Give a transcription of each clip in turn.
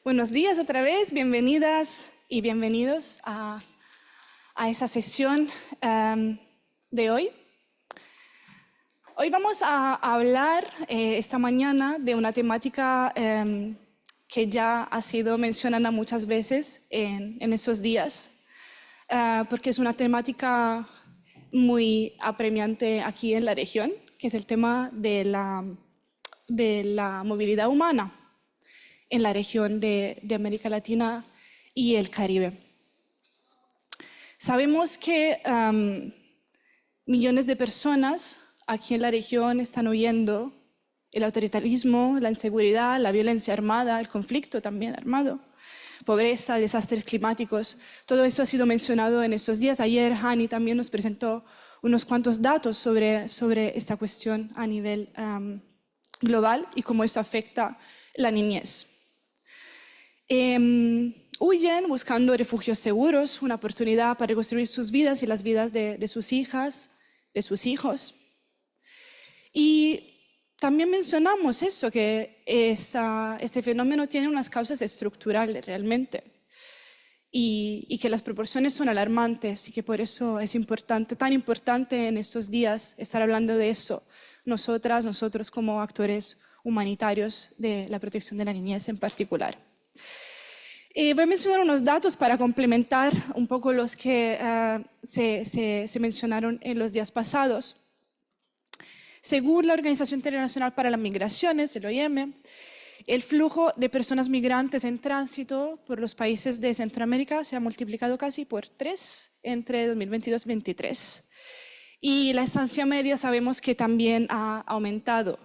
Buenos días otra vez, bienvenidas y bienvenidos a esa sesión de hoy. Hoy vamos a hablar esta mañana de una temática que ya ha sido mencionada muchas veces en estos días, porque es una temática muy apremiante aquí en la región, que es el tema de la movilidad humana en la región de América Latina y el Caribe. Sabemos que millones de personas aquí en la región están huyendo el autoritarismo, la inseguridad, la violencia armada, el conflicto también armado, pobreza, desastres climáticos. Todo eso ha sido mencionado en estos días. Ayer Hani también nos presentó unos cuantos datos sobre esta cuestión a nivel global y cómo eso afecta la niñez. Huyen buscando refugios seguros, una oportunidad para reconstruir sus vidas y las vidas de sus hijas, de sus hijos. Y también mencionamos eso, que este fenómeno tiene unas causas estructurales realmente y que las proporciones son alarmantes y que por eso es importante, tan importante en estos días estar hablando de eso, nosotros como actores humanitarios de la protección de la niñez en particular. Voy a mencionar unos datos para complementar un poco los que se mencionaron en los días pasados. Según la Organización Internacional para las Migraciones, el OIM, el flujo de personas migrantes en tránsito por los países de Centroamérica se ha multiplicado casi por 3 entre 2022 y 2023. Y la estancia media sabemos que también ha aumentado.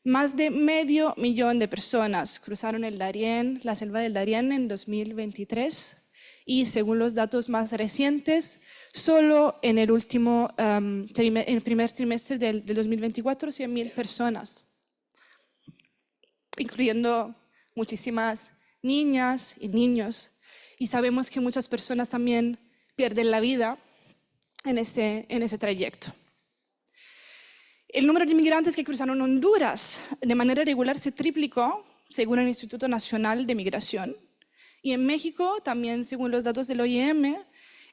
Más de 500.000 de personas cruzaron el Darién, la selva del Darién en 2023 y según los datos más recientes, solo en el primer trimestre del 2024, 100.000 personas, incluyendo muchísimas niñas y niños. Y sabemos que muchas personas también pierden la vida en ese trayecto. El número de inmigrantes que cruzaron Honduras de manera regular se triplicó, según el Instituto Nacional de Migración. Y en México, también según los datos del OIM,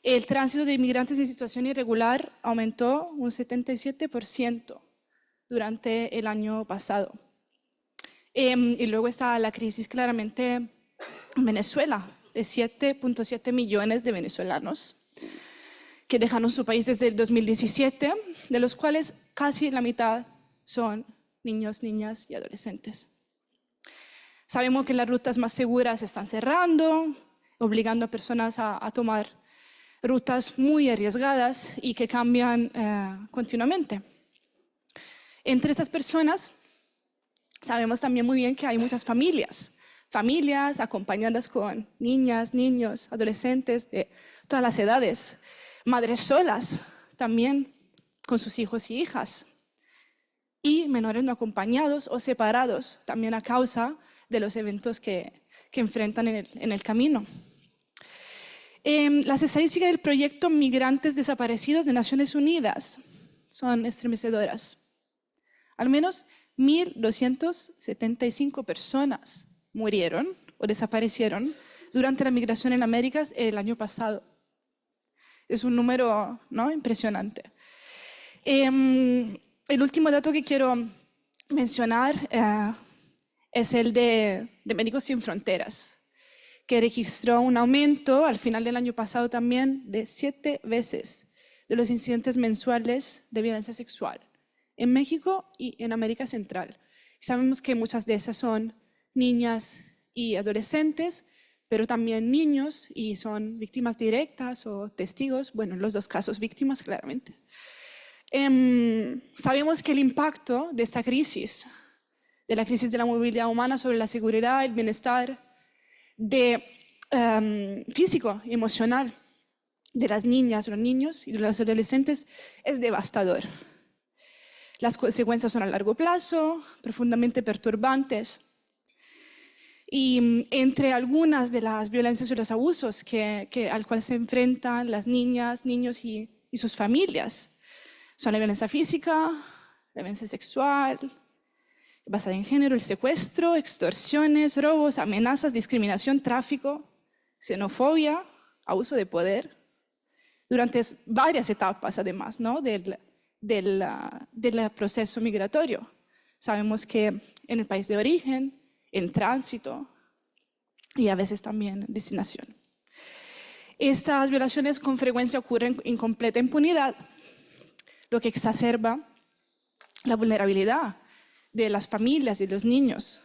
el tránsito de inmigrantes en situación irregular aumentó un 77% durante el año pasado. Y luego está la crisis claramente en Venezuela, de 7.7 millones de venezolanos que dejaron su país desde el 2017, de los cuales casi la mitad son niños, niñas y adolescentes. Sabemos que las rutas más seguras se están cerrando, obligando a personas a tomar rutas muy arriesgadas y que cambian continuamente. Entre estas personas, sabemos también muy bien que hay muchas familias acompañadas con niñas, niños, adolescentes de todas las edades, madres solas también con sus hijos y hijas, y menores no acompañados o separados también a causa de los eventos que enfrentan en el camino. Las estadísticas del proyecto Migrantes Desaparecidos de Naciones Unidas son estremecedoras. Al menos 1.275 personas murieron o desaparecieron durante la migración en Américas el año pasado. Es un número, ¿no?, impresionante. El último dato que quiero mencionar es el de Médicos Sin Fronteras, que registró un aumento al final del año pasado también de 7 veces de los incidentes mensuales de violencia sexual en México y en América Central. Sabemos que muchas de esas son niñas y adolescentes, pero también niños y son víctimas directas o testigos, bueno, en los dos casos víctimas claramente. Sabemos que el impacto de esta crisis, de la crisis de la movilidad humana sobre la seguridad, el bienestar físico y emocional de las niñas, los niños y de los adolescentes es devastador. Las consecuencias son a largo plazo, profundamente perturbantes. Y entre algunas de las violencias y los abusos al cual se enfrentan las niñas, niños y sus familias son la violencia física, la violencia sexual, basada en género, el secuestro, extorsiones, robos, amenazas, discriminación, tráfico, xenofobia, abuso de poder, durante varias etapas además, ¿no? del proceso migratorio. Sabemos que en el país de origen, en tránsito y a veces también destinación. Estas violaciones con frecuencia ocurren en completa impunidad, lo que exacerba la vulnerabilidad de las familias y los niños,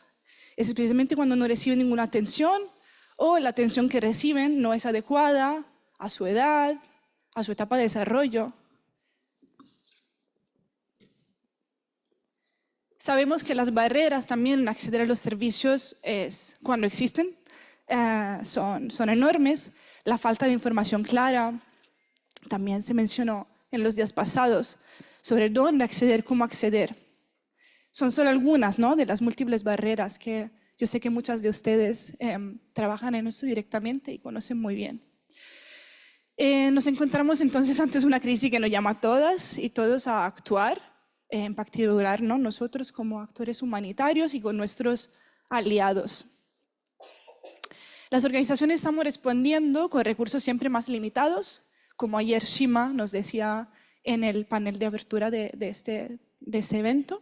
especialmente cuando no reciben ninguna atención o la atención que reciben no es adecuada a su edad, a su etapa de desarrollo. Sabemos que las barreras también en acceder a los servicios, cuando existen, son enormes. La falta de información clara, también se mencionó en los días pasados, sobre dónde acceder, cómo acceder. Son solo algunas, ¿no?, de las múltiples barreras que yo sé que muchas de ustedes trabajan en eso directamente y conocen muy bien. Nos encontramos entonces ante una crisis que nos llama a todas y todos a actuar, en particular, ¿no?, nosotros como actores humanitarios y con nuestros aliados. Las organizaciones estamos respondiendo con recursos siempre más limitados, como ayer Shima nos decía en el panel de apertura de este evento,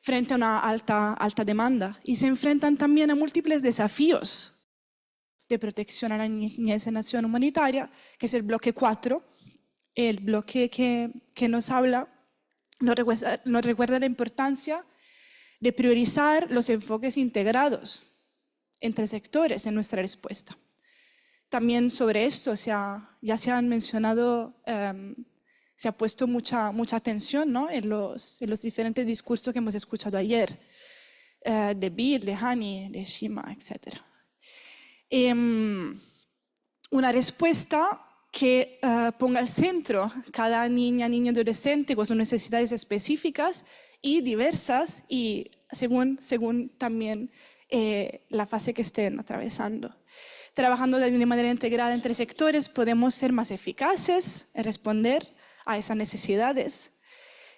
frente a una alta demanda. Y se enfrentan también a múltiples desafíos de protección a la niñez en acción humanitaria, que es el bloque 4, el bloque que nos habla, nos recuerda la importancia de priorizar los enfoques integrados entre sectores en nuestra respuesta. También sobre esto ya se han mencionado, se ha puesto mucha atención, ¿no?, en los diferentes discursos que hemos escuchado ayer, de Bill, de Hani, de Shima, etc. Una respuesta que ponga al centro cada niña, niño, adolescente con sus necesidades específicas y diversas y según también la fase que estén atravesando. Trabajando de una manera integrada entre sectores podemos ser más eficaces en responder a esas necesidades,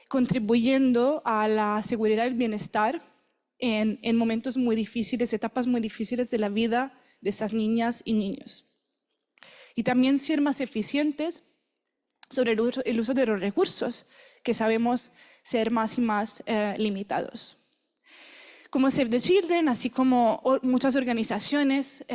contribuyendo a la seguridad y el bienestar en momentos muy difíciles, etapas muy difíciles de la vida de esas niñas y niños. Y también ser más eficientes sobre el uso de los recursos, que sabemos ser más y más limitados. Como Save the Children, así como muchas organizaciones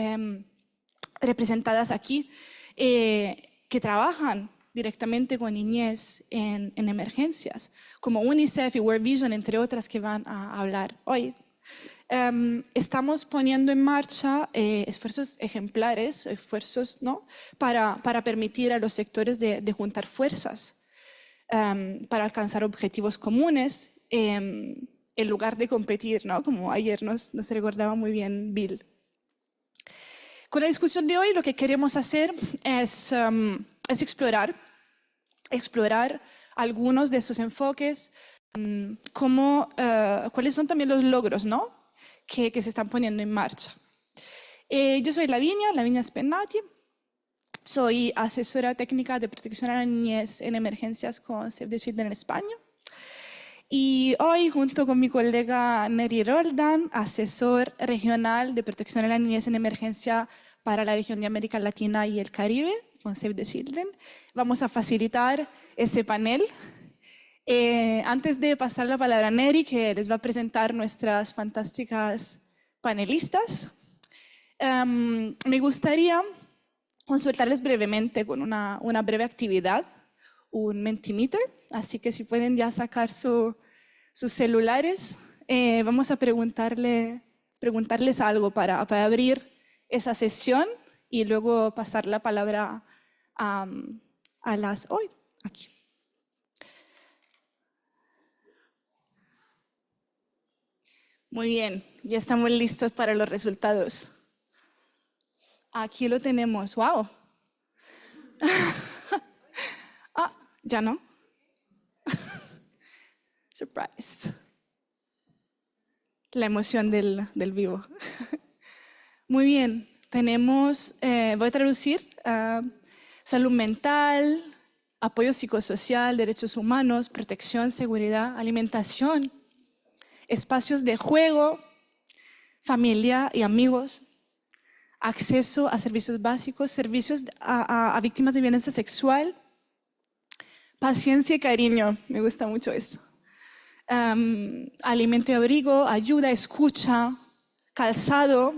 representadas aquí, que trabajan directamente con niñez en emergencias, como UNICEF y World Vision, entre otras que van a hablar hoy. Estamos poniendo en marcha esfuerzos ejemplares, esfuerzos, ¿no?, para permitir a los sectores de juntar fuerzas para alcanzar objetivos comunes en lugar de competir, ¿no?, como ayer nos recordaba muy bien Bill. Con la discusión de hoy lo que queremos hacer es explorar algunos de esos enfoques, cuáles son también los logros, ¿no?, que se están poniendo en marcha. Yo soy Lavinia Spennati, soy asesora técnica de protección a la niñez en emergencias con Save the Children en España. Y hoy, junto con mi colega Neri Roldan, asesor regional de protección a la niñez en emergencia para la región de América Latina y el Caribe, con Save the Children, vamos a facilitar ese panel. Antes de pasar la palabra a Neri, que les va a presentar nuestras fantásticas panelistas, me gustaría consultarles brevemente con una breve actividad, un Mentimeter, así que si pueden ya sacar sus celulares, vamos a preguntarles algo para abrir esa sesión y luego pasar la palabra a las hoy, aquí. Muy bien, ya estamos listos para los resultados. Aquí lo tenemos, wow. Ah, ya no. Surprise. La emoción del vivo. Muy bien, tenemos, voy a traducir, salud mental, apoyo psicosocial, derechos humanos, protección, seguridad, alimentación, espacios de juego, familia y amigos, acceso a servicios básicos, servicios a víctimas de violencia sexual, paciencia y cariño, me gusta mucho esto. Alimento y abrigo, ayuda, escucha, calzado,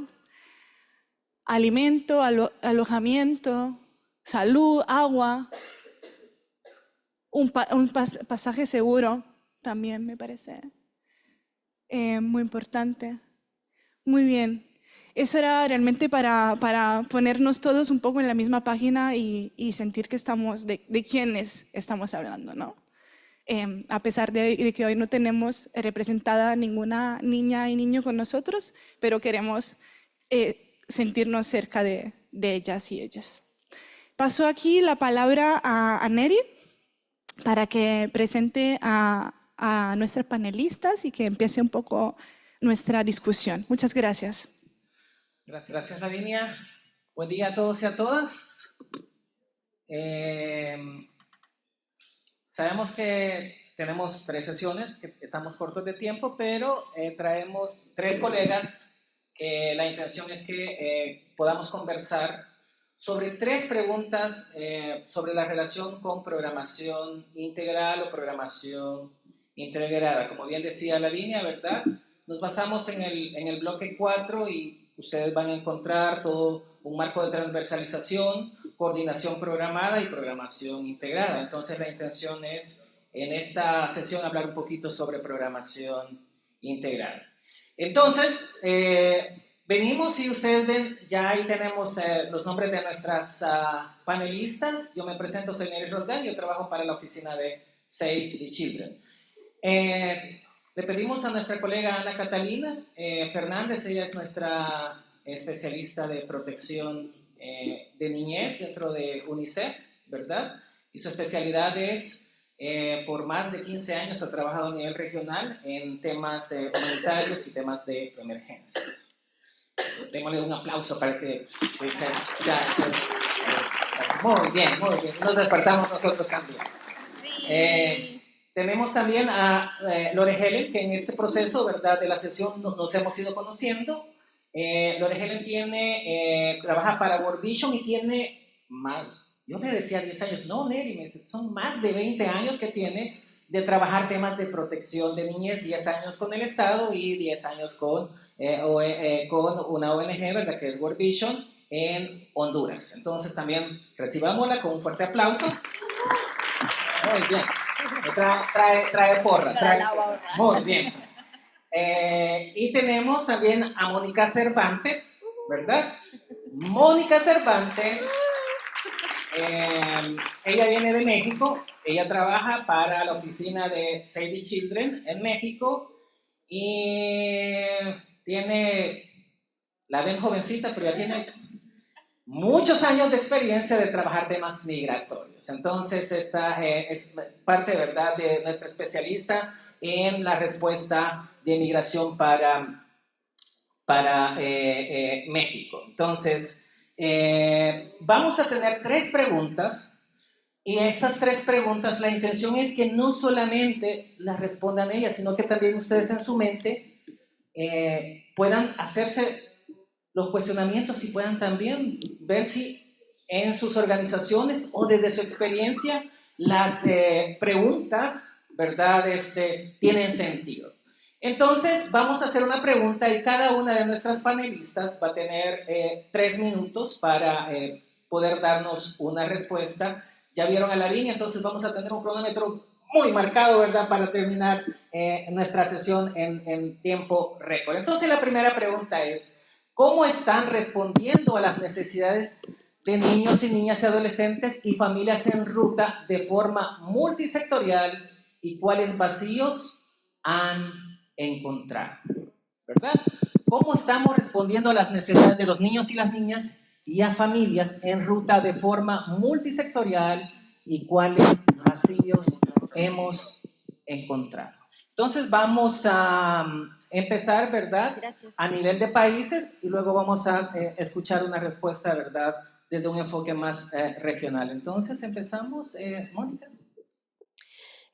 alimento, alojamiento, salud, agua, un pasaje seguro también me parece muy importante. Muy bien. Eso era realmente para ponernos todos un poco en la misma página y sentir que estamos, de quiénes estamos hablando, ¿no? A pesar de que hoy no tenemos representada ninguna niña y niño con nosotros, pero queremos sentirnos cerca de ellas y ellos. Paso aquí la palabra a Neri para que presente a nuestras panelistas y que empiece un poco nuestra discusión. Muchas gracias. Gracias, Lavinia. Buen día a todos y a todas. Sabemos que tenemos 3 sesiones, que estamos cortos de tiempo, pero traemos 3 colegas que la intención es que podamos conversar sobre 3 preguntas sobre la relación con programación integral o programación integrada. Como bien decía Lavinia, ¿verdad? Nos basamos en el bloque 4 y ustedes van a encontrar todo un marco de transversalización, coordinación programada y programación integrada. Entonces la intención es en esta sesión hablar un poquito sobre programación integral. Entonces, venimos y ustedes ven, ya ahí tenemos los nombres de nuestras panelistas. Yo me presento, soy Neri Roldán, yo trabajo para la oficina de Save the Children. Le pedimos a nuestra colega Ana Catalina Fernández, ella es nuestra especialista de protección de niñez dentro de UNICEF, ¿verdad? Y su especialidad es, por más de 15 años, ha trabajado a nivel regional en temas humanitarios y temas de emergencias. Démosle un aplauso para que muy bien, nos despertamos nosotros también. Sí. Tenemos también a Lore Helen, que en este proceso, ¿verdad?, de la sesión nos hemos ido conociendo. Lore Helen trabaja para World Vision y tiene más, yo me decía 10 años, no, Neri, son más de 20 años que tiene de trabajar temas de protección de niñez, 10 años con el Estado y 10 años con una ONG, ¿verdad?, que es World Vision en Honduras. Entonces también recibámosla con un fuerte aplauso. Muy bien. Trae porra. Muy bien. Y tenemos también a Mónica Cervantes, ¿verdad? Mónica Cervantes, ella viene de México, ella trabaja para la oficina de Save the Children en México y la ven jovencita, pero ya tiene muchos años de experiencia de trabajar temas migratorios. Entonces, esta es parte, ¿verdad?, de nuestra especialista en la respuesta de migración para México. Entonces, vamos a tener 3 preguntas y estas 3 preguntas, la intención es que no solamente las respondan ellas, sino que también ustedes en su mente puedan hacerse los cuestionamientos y puedan también ver si en sus organizaciones o desde su experiencia las preguntas, ¿verdad?, tienen sentido. Entonces vamos a hacer una pregunta y cada una de nuestras panelistas va a tener 3 minutos para poder darnos una respuesta. Ya vieron a la línea, entonces vamos a tener un cronómetro muy marcado, ¿verdad?, para terminar nuestra sesión en tiempo récord. Entonces la primera pregunta es: ¿cómo están respondiendo a las necesidades de niños y niñas y adolescentes y familias en ruta de forma multisectorial y cuáles vacíos han encontrado? ¿Verdad? ¿Cómo estamos respondiendo a las necesidades de los niños y las niñas y a familias en ruta de forma multisectorial y cuáles vacíos hemos encontrado? Entonces vamos a empezar, ¿verdad? Gracias. A nivel de países y luego vamos a escuchar una respuesta, ¿verdad?, desde un enfoque más regional. Entonces empezamos, Mónica.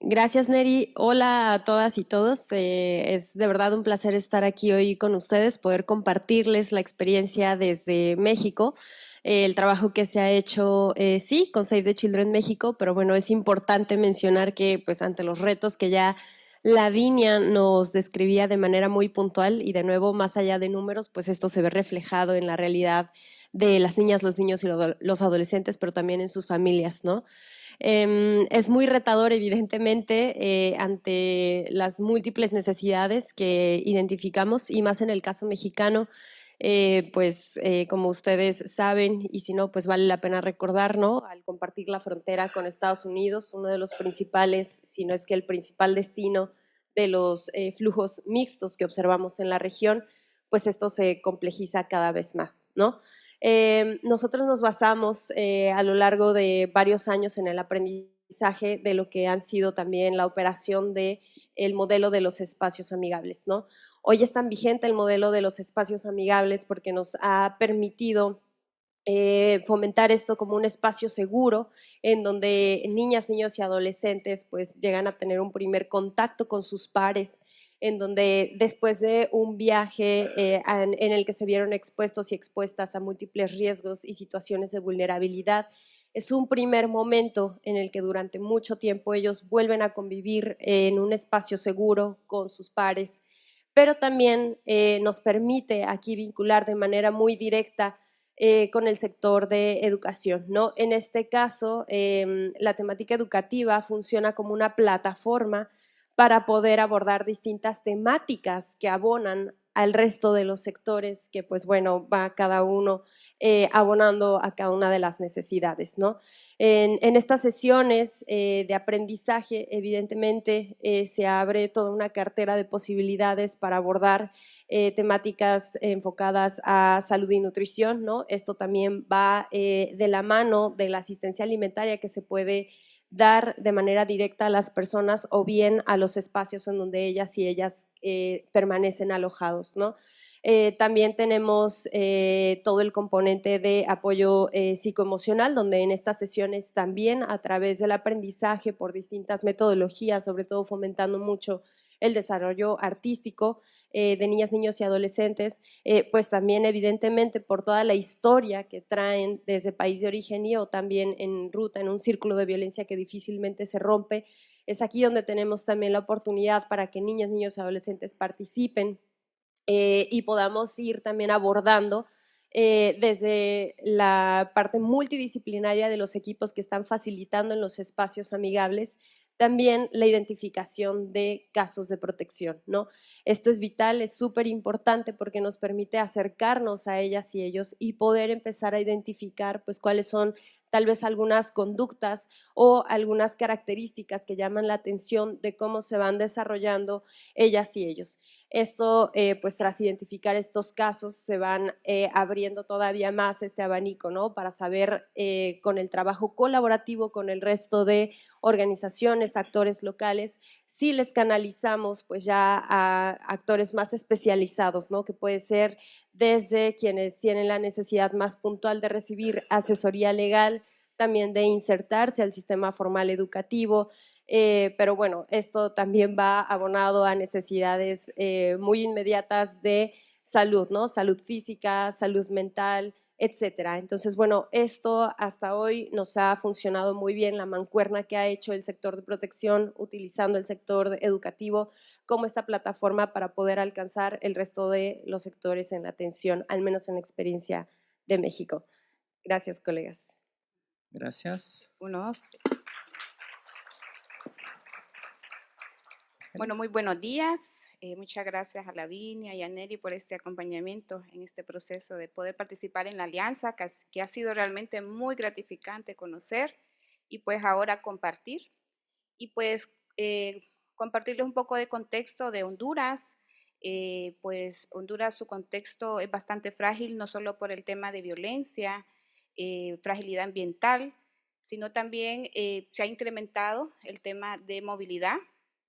Gracias, Neri. Hola a todas y todos. Es de verdad un placer estar aquí hoy con ustedes, poder compartirles la experiencia desde México, el trabajo que se ha hecho, sí, con Save the Children México, pero bueno, es importante mencionar que pues ante los retos que ya Lavinia nos describía de manera muy puntual y de nuevo, más allá de números, pues esto se ve reflejado en la realidad de las niñas, los niños y los adolescentes, pero también en sus familias, ¿no? Es muy retador, evidentemente, ante las múltiples necesidades que identificamos y más en el caso mexicano, como ustedes saben, y si no, pues vale la pena recordar, ¿no? Al compartir la frontera con Estados Unidos, uno de los principales, si no es que el principal destino de los flujos mixtos que observamos en la región, pues esto se complejiza cada vez más, ¿no? Nosotros nos basamos a lo largo de varios años en el aprendizaje de lo que han sido también la operación del modelo de los espacios amigables, ¿no? Hoy es tan vigente el modelo de los espacios amigables porque nos ha permitido fomentar esto como un espacio seguro en donde niñas, niños y adolescentes pues llegan a tener un primer contacto con sus pares, en donde después de un viaje en el que se vieron expuestos y expuestas a múltiples riesgos y situaciones de vulnerabilidad, es un primer momento en el que durante mucho tiempo ellos vuelven a convivir en un espacio seguro con sus pares, pero también nos permite aquí vincular de manera muy directa con el sector de educación, ¿no? En este caso, la temática educativa funciona como una plataforma para poder abordar distintas temáticas que abonan al resto de los sectores que, pues bueno, va cada uno abonando a cada una de las necesidades, ¿no? En estas sesiones de aprendizaje, evidentemente, se abre toda una cartera de posibilidades para abordar temáticas enfocadas a salud y nutrición, ¿no? Esto también va de la mano de la asistencia alimentaria que se puede dar de manera directa a las personas o bien a los espacios en donde ellas y ellas permanecen alojados, ¿no? También tenemos todo el componente de apoyo psicoemocional, donde en estas sesiones también a través del aprendizaje por distintas metodologías, sobre todo fomentando mucho el desarrollo artístico de niñas, niños y adolescentes, pues también evidentemente por toda la historia que traen desde país de origen y o también en ruta, en un círculo de violencia que difícilmente se rompe, es aquí donde tenemos también la oportunidad para que niñas, niños y adolescentes participen y podamos ir también abordando desde la parte multidisciplinaria de los equipos que están facilitando en los espacios amigables, también la identificación de casos de protección, ¿no? Esto es vital, es súper importante porque nos permite acercarnos a ellas y ellos y poder empezar a identificar pues cuáles son tal vez algunas conductas o algunas características que llaman la atención de cómo se van desarrollando ellas y ellos. Esto, pues tras identificar estos casos, se van abriendo todavía más este abanico, ¿no? Para saber con el trabajo colaborativo con el resto de organizaciones, actores locales, si les canalizamos pues ya a actores más especializados, ¿no? Que puede ser desde quienes tienen la necesidad más puntual de recibir asesoría legal, también de insertarse al sistema formal educativo, pero bueno, esto también va abonado a necesidades muy inmediatas de salud, ¿no? Salud física, salud mental, etcétera. Entonces, bueno, esto hasta hoy nos ha funcionado muy bien, la mancuerna que ha hecho el sector de protección utilizando el sector educativo como esta plataforma para poder alcanzar el resto de los sectores en la atención, al menos en la experiencia de México. Gracias, colegas. Gracias. Bueno, muy buenos días. Muchas gracias a Lavinia y a Neri por este acompañamiento en este proceso de poder participar en la alianza, que ha sido realmente muy gratificante conocer y pues ahora compartir. Y pues compartirles un poco de contexto de Honduras. Pues Honduras, su contexto es bastante frágil, no solo por el tema de violencia, fragilidad ambiental, sino también se ha incrementado el tema de movilidad,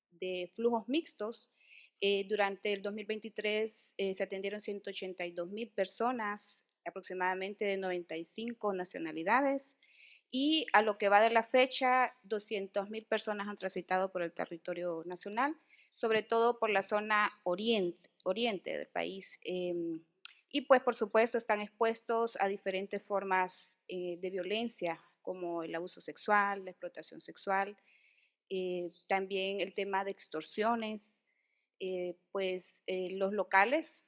de flujos mixtos. Durante el 2023 se atendieron 182,000 personas, aproximadamente de 95 nacionalidades, y a lo que va de la fecha, 200.000 personas han transitado por el territorio nacional, sobre todo por la zona oriente del país. Y pues por supuesto están expuestos a diferentes formas de violencia, como el abuso sexual, la explotación sexual, también el tema de extorsiones, los locales,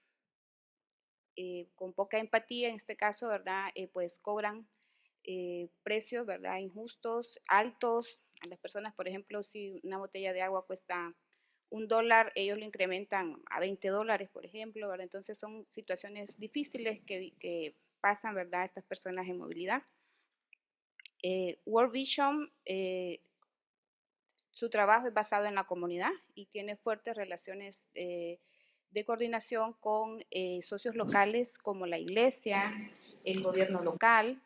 con poca empatía en este caso, ¿verdad? Pues cobran precios, ¿verdad? Injustos, altos. A las personas, por ejemplo, si una botella de agua cuesta $1, ellos lo incrementan a $20, por ejemplo, ¿verdad? Entonces son situaciones difíciles que pasan, ¿verdad? Estas personas en movilidad. World Vision, su trabajo es basado en la comunidad y tiene fuertes relaciones de coordinación con socios locales como la iglesia, el gobierno local,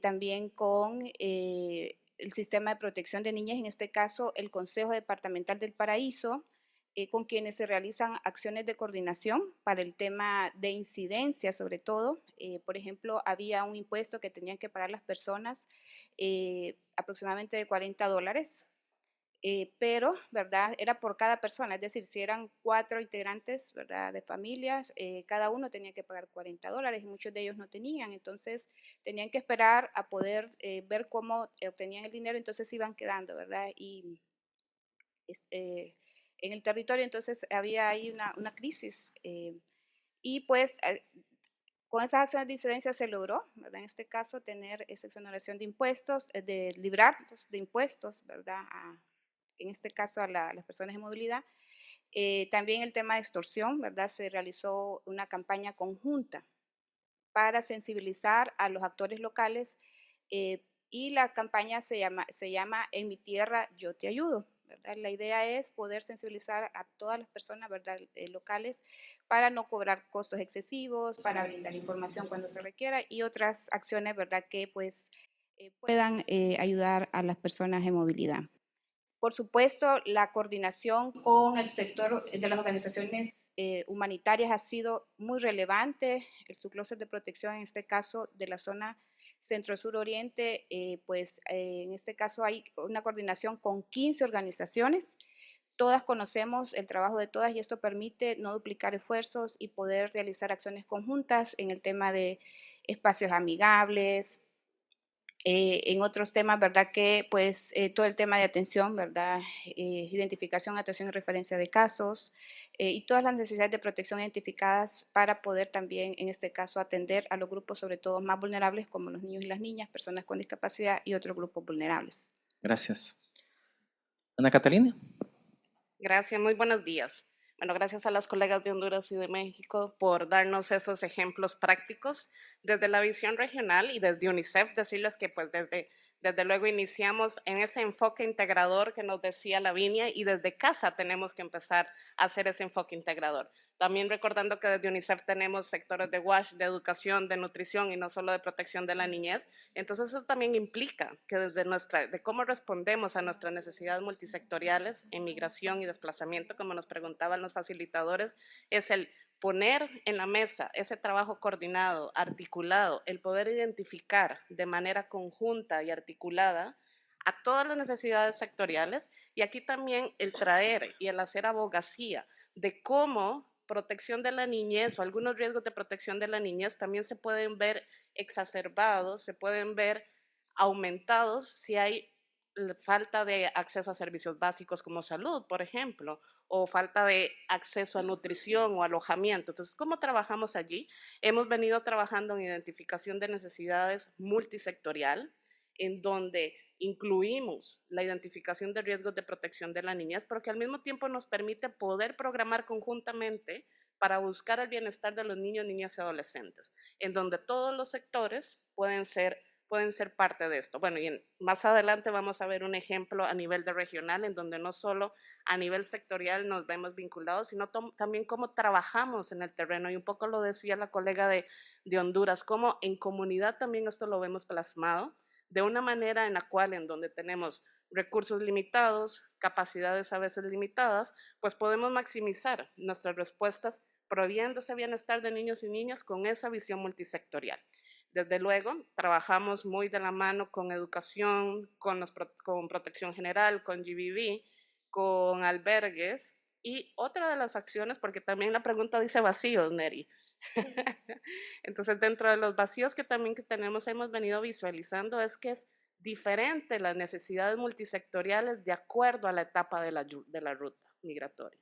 también con el sistema de protección de niñas, en este caso el Consejo Departamental del Paraíso, con quienes se realizan acciones de coordinación para el tema de incidencia, sobre todo. Por ejemplo, había un impuesto que tenían que pagar las personas aproximadamente de $40, pero, ¿verdad? Era por cada persona, es decir, si eran 4 integrantes, ¿verdad? De familias, cada uno tenía que pagar $40 y muchos de ellos no tenían, entonces tenían que esperar a poder ver cómo obtenían el dinero, entonces iban quedando, ¿verdad? Y en el territorio entonces había ahí una crisis y pues con esas acciones de incidencia se logró, ¿verdad? En este caso, tener esa exoneración de impuestos, de librarlos de impuestos, ¿verdad? En este caso a las personas en movilidad. También el tema de extorsión, ¿verdad? Se realizó una campaña conjunta para sensibilizar a los actores locales y la campaña se llama En mi tierra yo te ayudo, ¿verdad? La idea es poder sensibilizar a todas las personas, ¿verdad? Locales para no cobrar costos excesivos, para brindar información cuando se requiera y otras acciones, ¿verdad? Que pues puedan ayudar a las personas en movilidad. Por supuesto, la coordinación con el sector de las organizaciones humanitarias ha sido muy relevante. El subclúster de protección, en este caso de la zona centro-sur-oriente, en este caso hay una coordinación con 15 organizaciones. Todas conocemos el trabajo de todas y esto permite no duplicar esfuerzos y poder realizar acciones conjuntas en el tema de espacios amigables, en otros temas, ¿verdad? Que pues todo el tema de atención, ¿verdad? Identificación, atención y referencia de casos y todas las necesidades de protección identificadas para poder también, en este caso, atender a los grupos sobre todo más vulnerables como los niños y las niñas, personas con discapacidad y otros grupos vulnerables. Gracias. Ana Catalina. Gracias, muy buenos días. Bueno, gracias a las colegas de Honduras y de México por darnos esos ejemplos prácticos desde la visión regional y desde UNICEF, decirles que pues desde luego iniciamos en ese enfoque integrador que nos decía Lavinia y desde casa tenemos que empezar a hacer ese enfoque integrador. También recordando que desde UNICEF tenemos sectores de WASH, de educación, de nutrición y no solo de protección de la niñez. Entonces eso también implica que de cómo respondemos a nuestras necesidades multisectoriales en migración y desplazamiento, como nos preguntaban los facilitadores, es el poner en la mesa ese trabajo coordinado, articulado, el poder identificar de manera conjunta y articulada a todas las necesidades sectoriales y aquí también el traer y el hacer abogacía de cómo protección de la niñez o algunos riesgos de protección de la niñez también se pueden ver exacerbados, se pueden ver aumentados si hay falta de acceso a servicios básicos como salud, por ejemplo, o falta de acceso a nutrición o alojamiento. Entonces, ¿cómo trabajamos allí? Hemos venido trabajando en identificación de necesidades multisectorial, en donde incluimos la identificación de riesgos de protección de la niñez, pero que al mismo tiempo nos permite poder programar conjuntamente para buscar el bienestar de los niños, niñas y adolescentes, en donde todos los sectores pueden ser parte de esto. Bueno, y más adelante vamos a ver un ejemplo a nivel de regional, en donde no solo a nivel sectorial nos vemos vinculados, sino también cómo trabajamos en el terreno. Y un poco lo decía la colega de Honduras, cómo en comunidad también esto lo vemos plasmado de una manera en la cual, en donde tenemos recursos limitados, capacidades a veces limitadas, pues podemos maximizar nuestras respuestas proviendo ese bienestar de niños y niñas con esa visión multisectorial. Desde luego, trabajamos muy de la mano con educación, con protección general, con GBV, con albergues y otra de las acciones, porque también la pregunta dice vacíos, Neri. Entonces, dentro de los vacíos que también que tenemos, hemos venido visualizando es que es diferente las necesidades multisectoriales de acuerdo a la etapa de la ruta migratoria.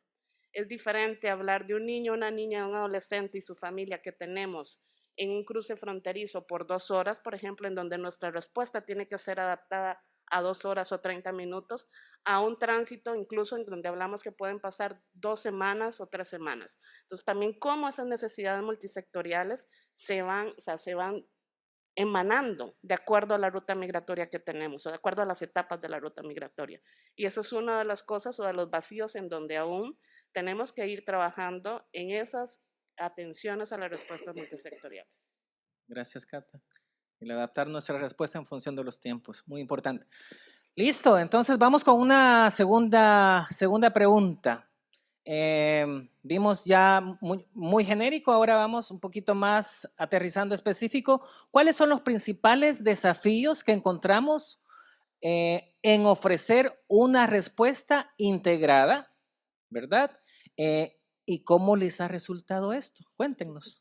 Es diferente hablar de un niño, una niña, un adolescente y su familia que tenemos en un cruce fronterizo por 2 horas, por ejemplo, en donde nuestra respuesta tiene que ser adaptada a 2 horas o 30 minutos, a un tránsito incluso en donde hablamos que pueden pasar 2 semanas o 3 semanas. Entonces, también cómo esas necesidades multisectoriales se van emanando de acuerdo a la ruta migratoria que tenemos o de acuerdo a las etapas de la ruta migratoria. Y eso es una de las cosas o de los vacíos en donde aún tenemos que ir trabajando en esas atenciones a las respuestas multisectoriales. Gracias, Cata. El adaptar nuestra respuesta en función de los tiempos, muy importante. Listo, entonces vamos con una segunda pregunta. Vimos ya muy genérico, ahora vamos un poquito más aterrizando específico. ¿Cuáles son los principales desafíos que encontramos en ofrecer una respuesta integrada, verdad? ¿Y cómo les ha resultado esto? Cuéntenos.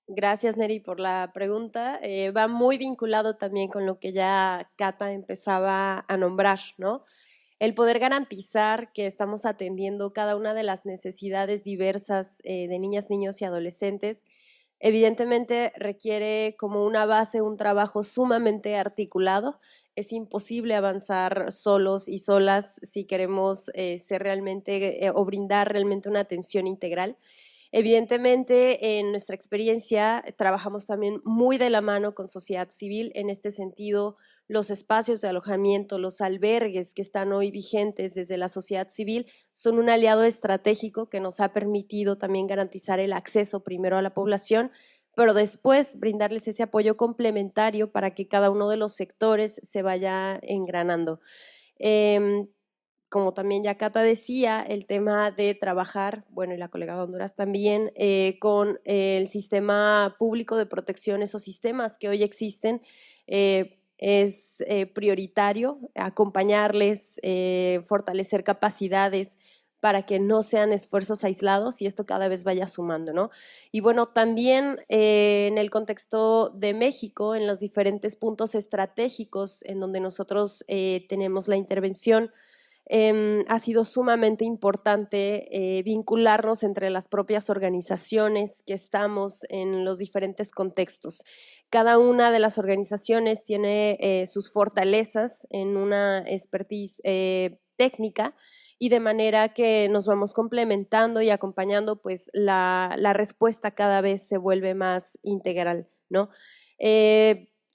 Gracias, Neri, por la pregunta. Va muy vinculado también con lo que ya Cata empezaba a nombrar, ¿no? El poder garantizar que estamos atendiendo cada una de las necesidades diversas de niñas, niños y adolescentes, evidentemente requiere como una base un trabajo sumamente articulado. Es imposible avanzar solos y solas si queremos ser realmente o brindar realmente una atención integral. Evidentemente, en nuestra experiencia, trabajamos también muy de la mano con sociedad civil. En este sentido, los espacios de alojamiento, los albergues que están hoy vigentes desde la sociedad civil son un aliado estratégico que nos ha permitido también garantizar el acceso primero a la población, pero después brindarles ese apoyo complementario para que cada uno de los sectores se vaya engranando. Como también ya Cata decía, el tema de trabajar, bueno, y la colega de Honduras también, con el sistema público de protección, esos sistemas que hoy existen, es prioritario acompañarles, fortalecer capacidades para que no sean esfuerzos aislados y esto cada vez vaya sumando, ¿no? Y bueno, también en el contexto de México, en los diferentes puntos estratégicos en donde nosotros tenemos la intervención, ha sido sumamente importante vincularnos entre las propias organizaciones que estamos en los diferentes contextos. Cada una de las organizaciones tiene sus fortalezas en una expertise técnica y de manera que nos vamos complementando y acompañando, pues la respuesta cada vez se vuelve más integral, ¿no?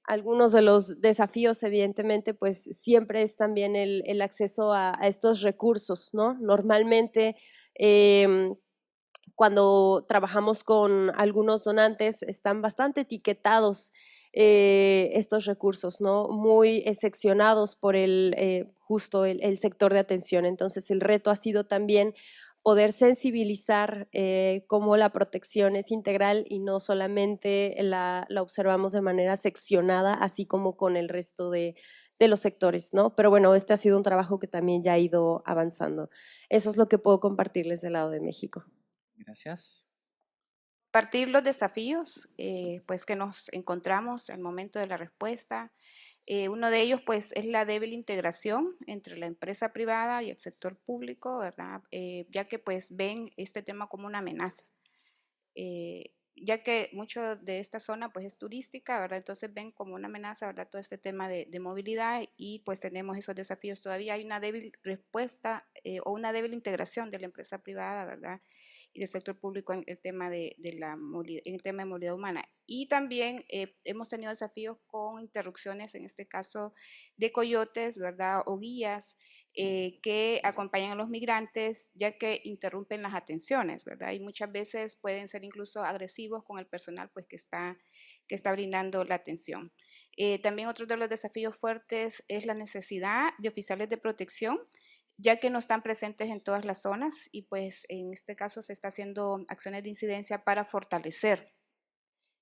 Algunos de los desafíos, evidentemente, pues siempre es también el acceso a estos recursos, ¿no? Normalmente, cuando trabajamos con algunos donantes, están bastante etiquetados estos recursos, ¿no? Muy seccionados por justo el sector de atención. Entonces, el reto ha sido también poder sensibilizar cómo la protección es integral y no solamente la observamos de manera seccionada, así como con el resto de los sectores, ¿no? Pero bueno, este ha sido un trabajo que también ya ha ido avanzando. Eso es lo que puedo compartirles del lado de México. Gracias. Partir los desafíos pues que nos encontramos al momento de la respuesta. Uno de ellos pues es la débil integración entre la empresa privada y el sector público, ¿verdad? Ya que pues ven este tema como una amenaza. Ya que mucho de esta zona pues es turística, ¿verdad? Entonces ven como una amenaza, ¿verdad? Todo este tema de movilidad y pues tenemos esos desafíos. Todavía hay una débil respuesta o una débil integración de la empresa privada, ¿verdad? Y del sector público en el tema de la movilidad, en el tema de movilidad humana. Y también hemos tenido desafíos con interrupciones, en este caso de coyotes, ¿verdad? O guías que acompañan a los migrantes, ya que interrumpen las atenciones, ¿verdad? Y muchas veces pueden ser incluso agresivos con el personal pues, que está brindando la atención. También otro de los desafíos fuertes es la necesidad de oficiales de protección, ya que no están presentes en todas las zonas y pues en este caso se está haciendo acciones de incidencia para fortalecer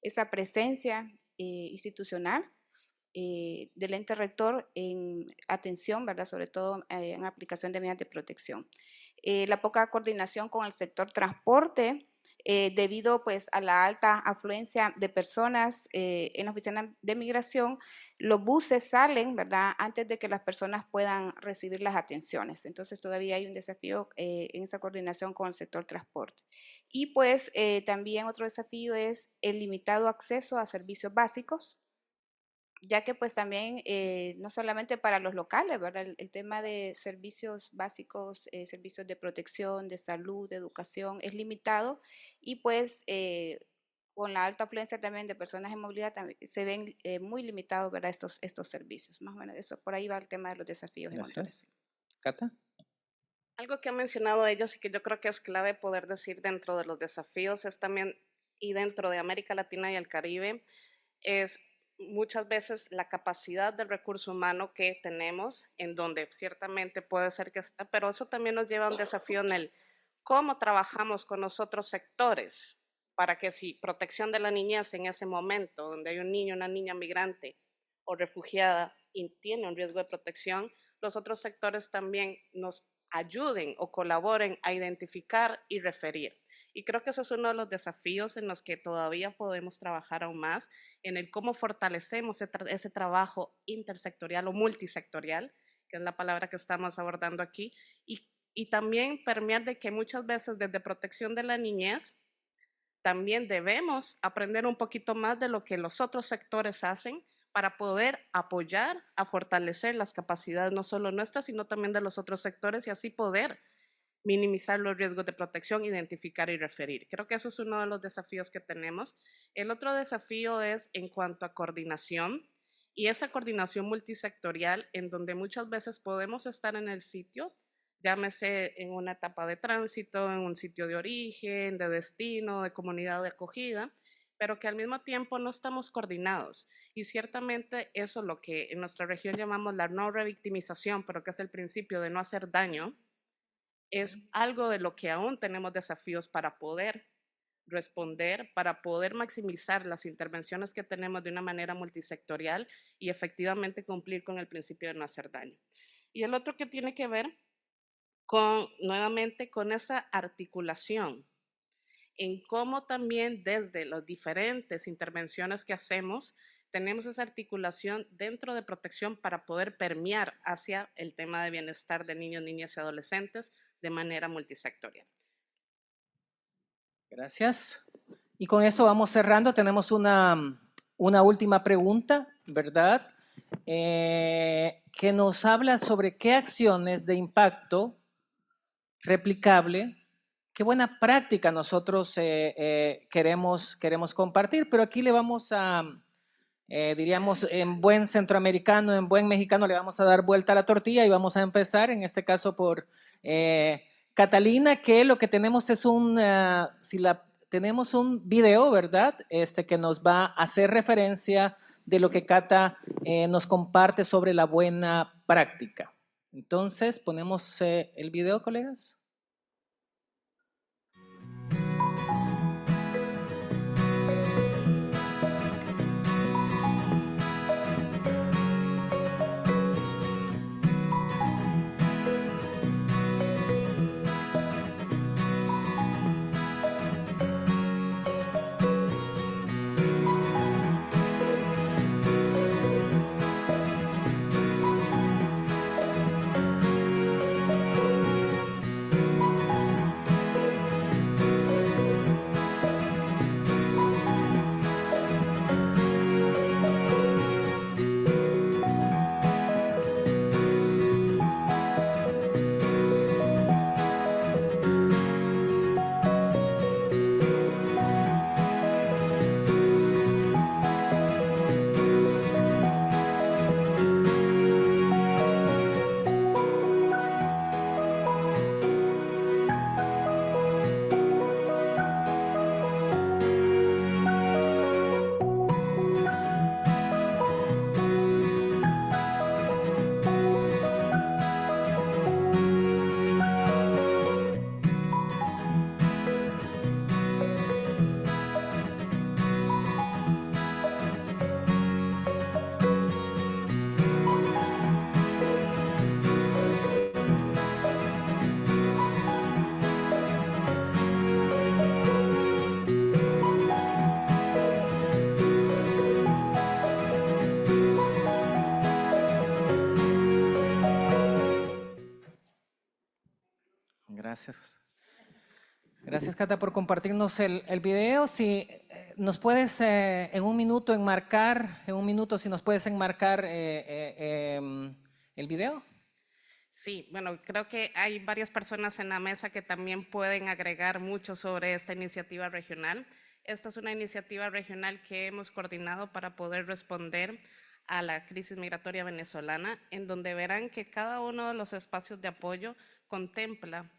esa presencia institucional del ente rector en atención, ¿verdad? Sobre todo en aplicación de medidas de protección. La poca coordinación con el sector transporte, debido pues a la alta afluencia de personas en la oficina de migración, los buses salen, ¿verdad?, antes de que las personas puedan recibir las atenciones. Entonces todavía hay un desafío en esa coordinación con el sector transporte. Y pues también otro desafío es el limitado acceso a servicios básicos, ya que pues también no solamente para los locales, ¿verdad? El tema de servicios básicos, servicios de protección, de salud, de educación es limitado y pues con la alta afluencia también de personas en movilidad también se ven muy limitados, ¿verdad? Estos servicios. Más o menos eso, por ahí va el tema de los desafíos. Gracias. Cata. Algo que ha mencionado ellos y que yo creo que es clave poder decir dentro de los desafíos es también, y dentro de América Latina y el Caribe, es muchas veces la capacidad del recurso humano que tenemos, en donde ciertamente puede ser que está, pero eso también nos lleva a un desafío en el cómo trabajamos con los otros sectores para que si protección de la niñez en ese momento, donde hay un niño, una niña migrante o refugiada y tiene un riesgo de protección, los otros sectores también nos ayuden o colaboren a identificar y referir. Y creo que eso es uno de los desafíos en los que todavía podemos trabajar aún más, en el cómo fortalecemos ese trabajo intersectorial o multisectorial, que es la palabra que estamos abordando aquí, y también permear de que muchas veces desde protección de la niñez también debemos aprender un poquito más de lo que los otros sectores hacen para poder apoyar a fortalecer las capacidades no solo nuestras, sino también de los otros sectores y así poder minimizar los riesgos de protección, identificar y referir. Creo que eso es uno de los desafíos que tenemos. El otro desafío es en cuanto a coordinación y esa coordinación multisectorial en donde muchas veces podemos estar en el sitio, llámese en una etapa de tránsito, en un sitio de origen, de destino, de comunidad de acogida, pero que al mismo tiempo no estamos coordinados. Y ciertamente eso es lo que en nuestra región llamamos la no revictimización, pero que es el principio de no hacer daño, es algo de lo que aún tenemos desafíos para poder responder, para poder maximizar las intervenciones que tenemos de una manera multisectorial y efectivamente cumplir con el principio de no hacer daño. Y el otro que tiene que ver con, nuevamente, con esa articulación en cómo también desde las diferentes intervenciones que hacemos, tenemos esa articulación dentro de protección para poder permear hacia el tema de bienestar de niños, niñas y adolescentes de manera multisectorial. Gracias. Y con esto vamos cerrando. Tenemos una última pregunta, ¿verdad? Que nos habla sobre qué acciones de impacto replicable, qué buena práctica nosotros queremos compartir, pero aquí le vamos a, diríamos en buen centroamericano, en buen mexicano, le vamos a dar vuelta a la tortilla y vamos a empezar, en este caso por Catalina, que lo que tenemos es tenemos un video, ¿verdad? Que nos va a hacer referencia de lo que Cata nos comparte sobre la buena práctica. Entonces, ponemos el video, colegas. Gracias, Cata, por compartirnos el video. Si nos puedes en un minuto si nos puedes enmarcar el video. Sí, bueno, creo que hay varias personas en la mesa que también pueden agregar mucho sobre esta iniciativa regional. Esta es una iniciativa regional que hemos coordinado para poder responder a la crisis migratoria venezolana, en donde verán que cada uno de los espacios de apoyo contempla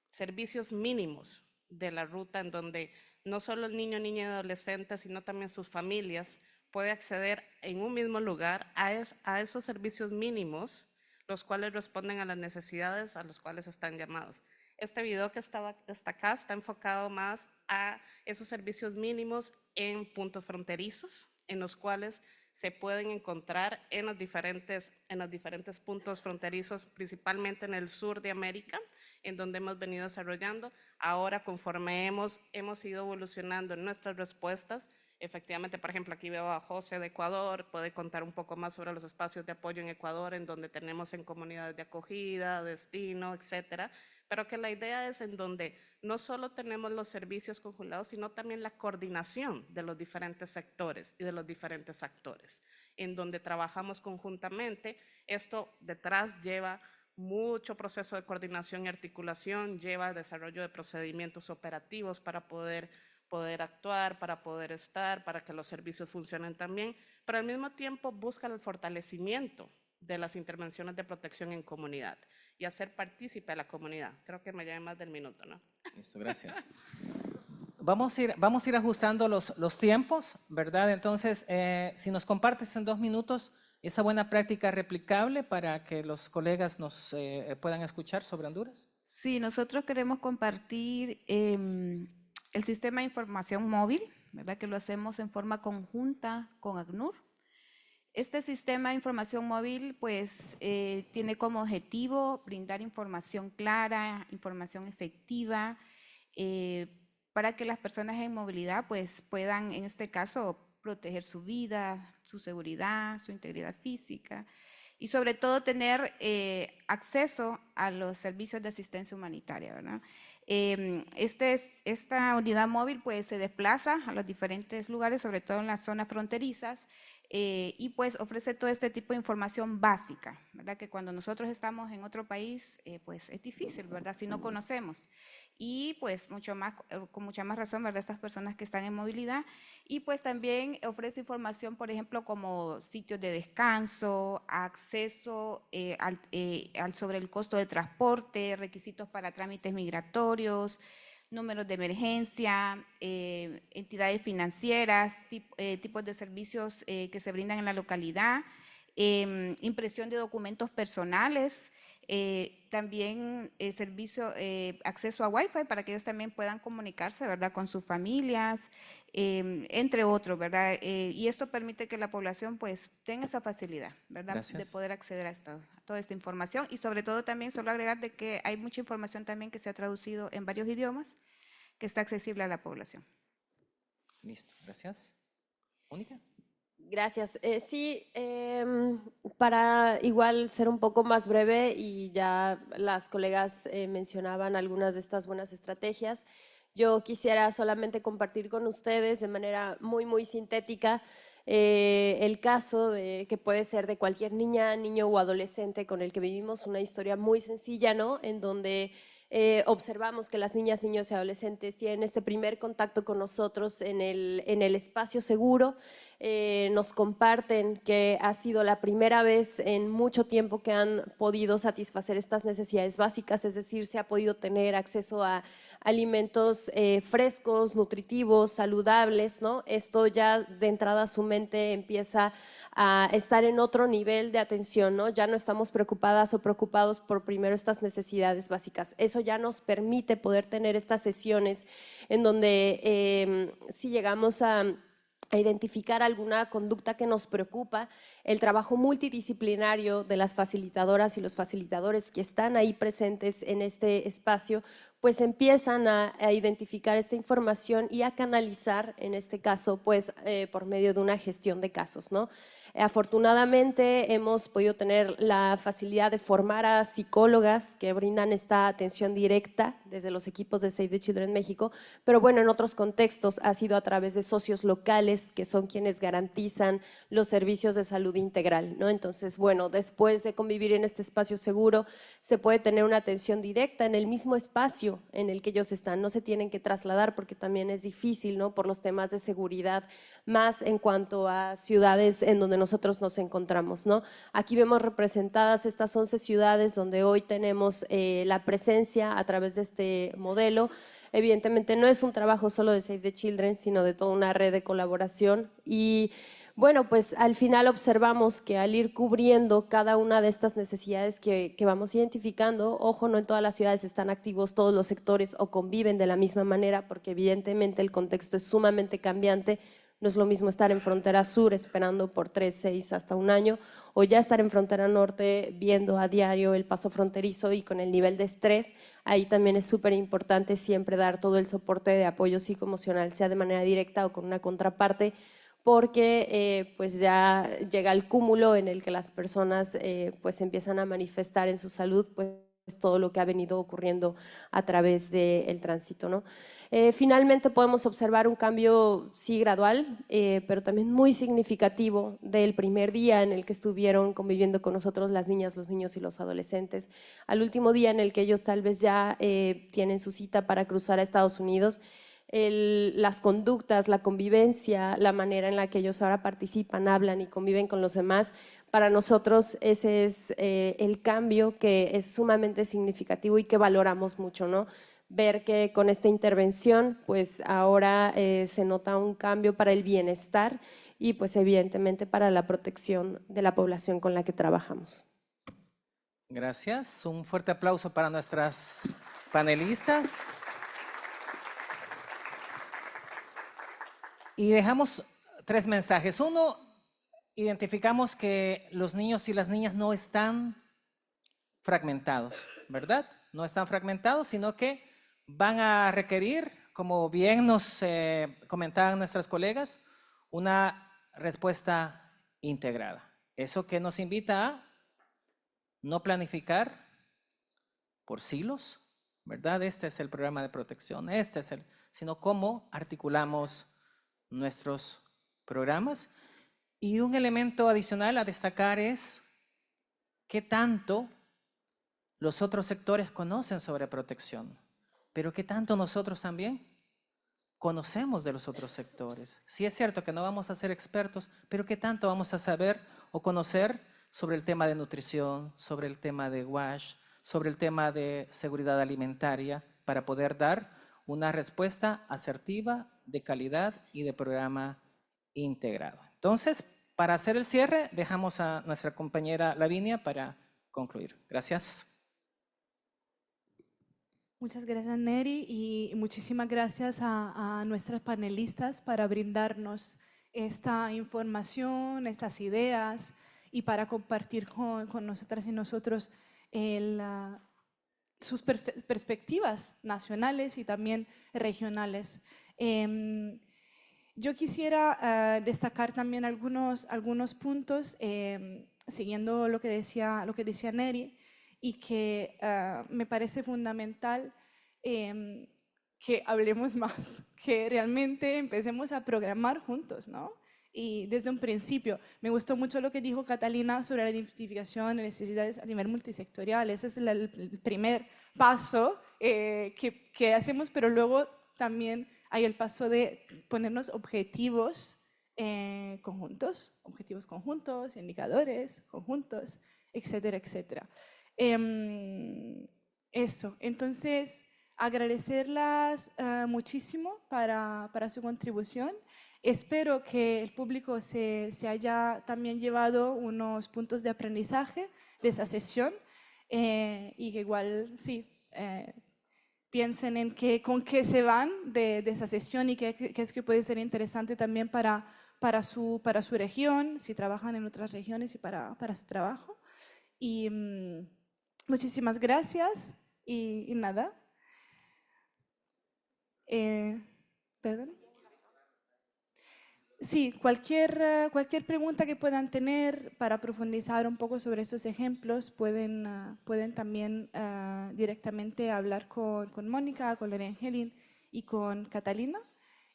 servicios mínimos de la ruta, en donde no solo el niño, niña y adolescente, sino también sus familias puede acceder en un mismo lugar a esos servicios mínimos, los cuales responden a las necesidades a los cuales están llamados. Este video que está acá está enfocado más a esos servicios mínimos en puntos fronterizos, en los cuales se pueden encontrar en los diferentes puntos fronterizos, principalmente en el sur de América, en donde hemos venido desarrollando. Ahora, conforme hemos ido evolucionando en nuestras respuestas, efectivamente, por ejemplo, aquí veo a José de Ecuador, puede contar un poco más sobre los espacios de apoyo en Ecuador, en donde tenemos en comunidades de acogida, destino, etcétera, pero que la idea es en donde no solo tenemos los servicios conjugulados, sino también la coordinación de los diferentes sectores y de los diferentes actores, en donde trabajamos conjuntamente. Esto detrás lleva mucho proceso de coordinación y articulación, lleva desarrollo de procedimientos operativos para poder actuar, para poder estar, para que los servicios funcionen también, pero al mismo tiempo busca el fortalecimiento de las intervenciones de protección en comunidad y hacer partícipe a la comunidad. Creo que me lleve más del minuto, ¿no? Listo, gracias. Vamos a ir ajustando los tiempos, ¿verdad? Entonces, si nos compartes en 2 minutos esa buena práctica replicable para que los colegas nos puedan escuchar sobre Honduras. Sí, nosotros queremos compartir el sistema de información móvil, ¿verdad? Que lo hacemos en forma conjunta con ACNUR. Este sistema de información móvil pues tiene como objetivo brindar información clara, información efectiva, para que las personas en movilidad pues puedan, en este caso, proteger su vida, su seguridad, su integridad física y sobre todo tener acceso a los servicios de asistencia humanitaria, ¿verdad? Esta unidad móvil pues se desplaza a los diferentes lugares, sobre todo en las zonas fronterizas, y pues ofrece todo este tipo de información básica, ¿verdad? Que cuando nosotros estamos en otro país, pues es difícil, ¿verdad? Si no conocemos. Y pues con mucha más razón, ¿verdad? Estas personas que están en movilidad. Y pues también ofrece información, por ejemplo, como sitios de descanso, acceso sobre el costo de transporte, requisitos para trámites migratorios, números de emergencia, entidades financieras, tipos de servicios que se brindan en la localidad, impresión de documentos personales, también acceso a Wi-Fi para que ellos también puedan comunicarse, ¿verdad?, con sus familias, entre otros, ¿verdad? Y esto permite que la población pues tenga esa facilidad, ¿verdad?, Gracias. de poder acceder a toda esta información y sobre todo también solo agregar de que hay mucha información también que se ha traducido en varios idiomas que está accesible a la población. Listo, gracias. Mónica. Gracias. Sí, para igual ser un poco más breve y ya las colegas mencionaban algunas de estas buenas estrategias, yo quisiera solamente compartir con ustedes de manera muy sintética el caso que puede ser de cualquier niña, niño o adolescente con el que vivimos una historia muy sencilla, ¿no? En donde observamos que las niñas, niños y adolescentes tienen este primer contacto con nosotros en el espacio seguro, nos comparten que ha sido la primera vez en mucho tiempo que han podido satisfacer estas necesidades básicas, es decir, se ha podido tener acceso a alimentos frescos, nutritivos, saludables, ¿no? Esto ya de entrada su mente empieza a estar en otro nivel de atención, ¿no? Ya no estamos preocupadas o preocupados por primero estas necesidades básicas. Eso ya nos permite poder tener estas sesiones en donde si llegamos a identificar alguna conducta que nos preocupa, el trabajo multidisciplinario de las facilitadoras y los facilitadores que están ahí presentes en este espacio pues empiezan a identificar esta información y a canalizar, en este caso, pues por medio de una gestión de casos, ¿no? Afortunadamente hemos podido tener la facilidad de formar a psicólogas que brindan esta atención directa desde los equipos de Save the Children México, pero bueno, en otros contextos ha sido a través de socios locales que son quienes garantizan los servicios de salud integral, ¿no? Entonces, bueno, después de convivir en este espacio seguro, se puede tener una atención directa en el mismo espacio en el que ellos están, no se tienen que trasladar porque también es difícil, ¿no? Por los temas de seguridad, más en cuanto a ciudades en donde nosotros nos encontramos, ¿no? Aquí vemos representadas estas 11 ciudades donde hoy tenemos la presencia a través de este modelo. Evidentemente no es un trabajo solo de Save the Children, sino de toda una red de colaboración y bueno, pues al final observamos que al ir cubriendo cada una de estas necesidades que vamos identificando, ojo, no en todas las ciudades están activos todos los sectores o conviven de la misma manera, porque evidentemente el contexto es sumamente cambiante. No es lo mismo estar en frontera sur esperando por 3, 6, hasta un año, o ya estar en frontera norte viendo a diario el paso fronterizo y con el nivel de estrés. Ahí también es súper importante siempre dar todo el soporte de apoyo psicoemocional, sea de manera directa o con una contraparte, porque pues ya llega el cúmulo en el que las personas pues empiezan a manifestar en su salud pues todo lo que ha venido ocurriendo a través del tránsito, ¿no? Finalmente podemos observar un cambio, sí, gradual, pero también muy significativo del primer día en el que estuvieron conviviendo con nosotros las niñas, los niños y los adolescentes, al último día en el que ellos tal vez ya tienen su cita para cruzar a Estados Unidos. Las conductas, la convivencia, la manera en la que ellos ahora participan, hablan y conviven con los demás, para nosotros ese es el cambio que es sumamente significativo y que valoramos mucho, ¿no? Ver que con esta intervención pues ahora se nota un cambio para el bienestar y pues evidentemente para la protección de la población con la que trabajamos. Gracias. Un fuerte aplauso para nuestras panelistas. Y dejamos 3 mensajes. Uno, identificamos que los niños y las niñas no están fragmentados, ¿verdad? No están fragmentados, sino que van a requerir, como bien nos comentaban nuestras colegas, una respuesta integrada. Eso que nos invita a no planificar por silos, ¿verdad? Este es el programa de protección, sino cómo articulamos nuestros programas. Y un elemento adicional a destacar es qué tanto los otros sectores conocen sobre protección, pero qué tanto nosotros también conocemos de los otros sectores. Sí es cierto que no vamos a ser expertos, pero qué tanto vamos a saber o conocer sobre el tema de nutrición, sobre el tema de WASH, sobre el tema de seguridad alimentaria, para poder dar una respuesta asertiva, de calidad y de programa integrado. Entonces, para hacer el cierre, dejamos a nuestra compañera Lavinia para concluir. Gracias. Muchas gracias, Neri, y muchísimas gracias a nuestras panelistas para brindarnos esta información, estas ideas y para compartir con nosotras y nosotros sus perspectivas nacionales y también regionales. Yo quisiera destacar también algunos puntos, siguiendo lo que decía Neri, y que me parece fundamental que hablemos más, que realmente empecemos a programar juntos, ¿no? Y desde un principio, me gustó mucho lo que dijo Catalina sobre la identificación de necesidades a nivel multisectorial. Ese es el primer paso que hacemos, pero luego también hay el paso de ponernos objetivos conjuntos, indicadores conjuntos, etcétera, etcétera. Eso, entonces agradecerlas muchísimo para su contribución. Espero que el público se haya también llevado unos puntos de aprendizaje de esa sesión y que igual sí piensen en con qué se van de esa sesión y qué es que puede ser interesante también para su región, si trabajan en otras regiones y para su trabajo. Y muchísimas gracias y nada. ¿Perdón? Sí, cualquier pregunta que puedan tener para profundizar un poco sobre estos ejemplos, pueden también directamente hablar con Mónica, con Lorena Angelin y con Catalina.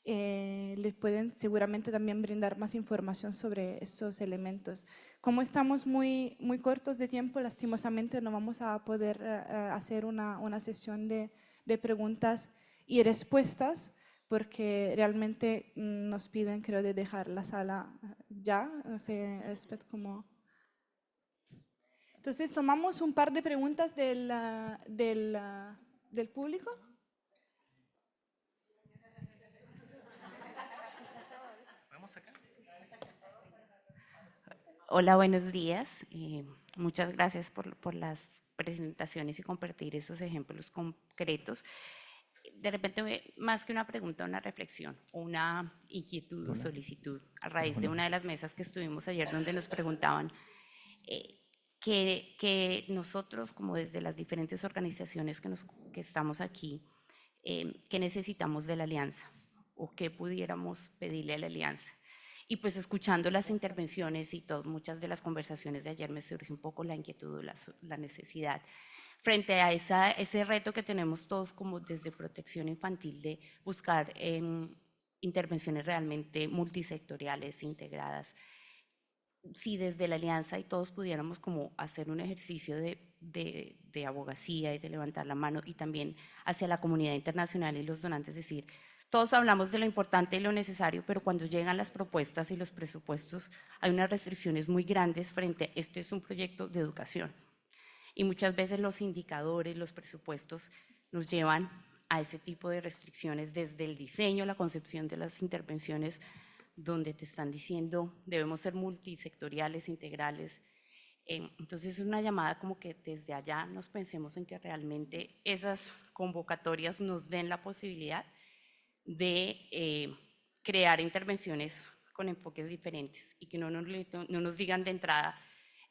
Les pueden seguramente también brindar más información sobre estos elementos. Como estamos muy cortos de tiempo, lastimosamente no vamos a poder hacer una sesión de preguntas y respuestas, porque realmente nos piden, creo, de dejar la sala ya. No sé, como... Entonces, tomamos un par de preguntas del público. Hola, buenos días. Muchas gracias por las presentaciones y compartir esos ejemplos concretos. De repente, más que una pregunta, una reflexión, una inquietud o solicitud a raíz de una de las mesas que estuvimos ayer donde nos preguntaban que nosotros, como desde las diferentes organizaciones que estamos aquí, ¿qué necesitamos de la alianza? ¿O qué pudiéramos pedirle a la alianza? Y pues escuchando las intervenciones y muchas de las conversaciones de ayer me surge un poco la inquietud, la necesidad frente a ese reto que tenemos todos como desde protección infantil de buscar intervenciones realmente multisectoriales, integradas. Si desde la alianza y todos pudiéramos como hacer un ejercicio de abogacía y de levantar la mano y también hacia la comunidad internacional y los donantes, decir, todos hablamos de lo importante y lo necesario, pero cuando llegan las propuestas y los presupuestos hay unas restricciones muy grandes frente a este es un proyecto de educación. Y muchas veces los indicadores, los presupuestos nos llevan a ese tipo de restricciones desde el diseño, la concepción de las intervenciones, donde te están diciendo debemos ser multisectoriales, integrales. Entonces es una llamada como que desde allá nos pensemos en que realmente esas convocatorias nos den la posibilidad de crear intervenciones con enfoques diferentes y que no nos digan de entrada,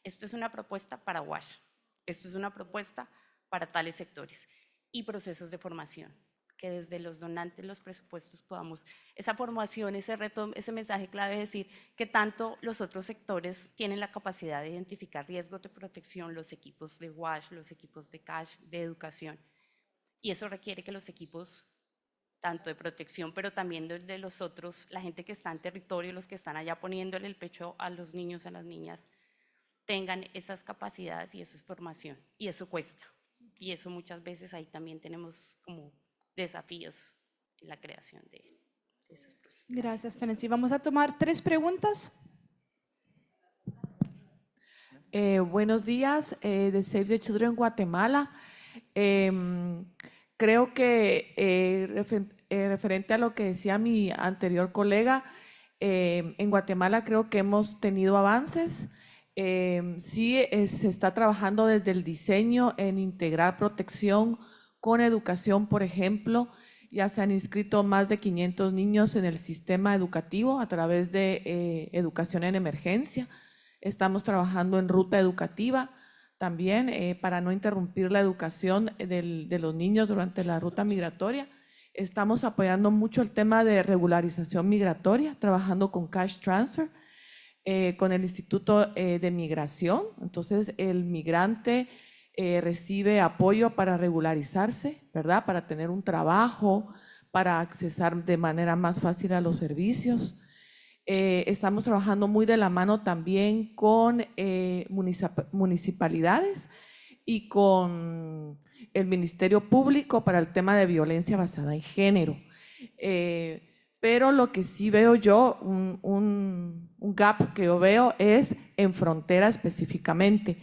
esto es una propuesta para WASH, esto es una propuesta para tales sectores y procesos de formación, que desde los donantes, los presupuestos podamos, esa formación, ese reto, ese mensaje clave de decir que tanto los otros sectores tienen la capacidad de identificar riesgos de protección, los equipos de WASH, los equipos de CASH, de educación, y eso requiere que los equipos tanto de protección, pero también de los otros, la gente que está en territorio, los que están allá poniéndole el pecho a los niños, a las niñas, tengan esas capacidades y eso es formación, y eso cuesta, y eso muchas veces ahí también tenemos como desafíos en la creación de esas cosas. Gracias, Ferenci. Vamos a tomar 3 preguntas. Buenos días, de Save the Children Guatemala. Creo que referente a lo que decía mi anterior colega, en Guatemala creo que hemos tenido avances. Sí, se está trabajando desde el diseño en integrar protección con educación, por ejemplo. Ya se han inscrito más de 500 niños en el sistema educativo a través de educación en emergencia. Estamos trabajando en ruta educativa también para no interrumpir la educación de los niños durante la ruta migratoria. Estamos apoyando mucho el tema de regularización migratoria, trabajando con Cash Transfer, con el Instituto de Migración. Entonces, el migrante recibe apoyo para regularizarse, ¿verdad? Para tener un trabajo, para accesar de manera más fácil a los servicios. Estamos trabajando muy de la mano también con municipalidades y con el Ministerio Público para el tema de violencia basada en género. Pero lo que sí veo yo, un gap que yo veo es en frontera específicamente,